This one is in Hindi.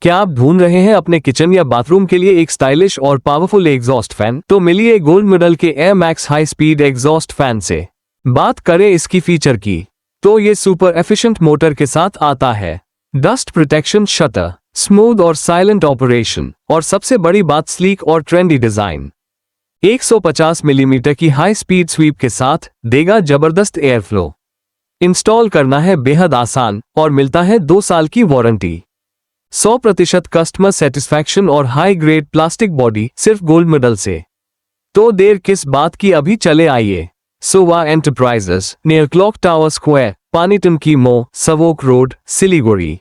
क्या आप ढूंढ रहे हैं अपने किचन या बाथरूम के लिए एक स्टाइलिश और पावरफुल एग्जॉस्ट फैन? तो मिलिए गोल्ड मेडल के air max high speed exhaust fan से। बात करें इसकी फीचर की, तो ये सुपर एफिशिएंट मोटर के साथ आता है। डस्ट प्रोटेक्शन, शटर, स्मूथ और साइलेंट ऑपरेशन, और सबसे बड़ी बात स्लीक और ट्रेंडी डिजाइन। 150 मिलीमीटर की हाई स्पीड स्वीप के साथ देगा जबरदस्त एयर फ्लो। इंस्टॉल करना है बेहद आसान और मिलता है 2 साल की वारंटी। 100% कस्टमर सेटिस्फैक्शन और हाई ग्रेड प्लास्टिक बॉडी सिर्फ गोल्ड मेडल से। तो देर किस बात की, अभी चले आइए। सोवा enterprises, near clock tower square, पानीटन की मो, सवोक रोड, सिलीगुड़ी।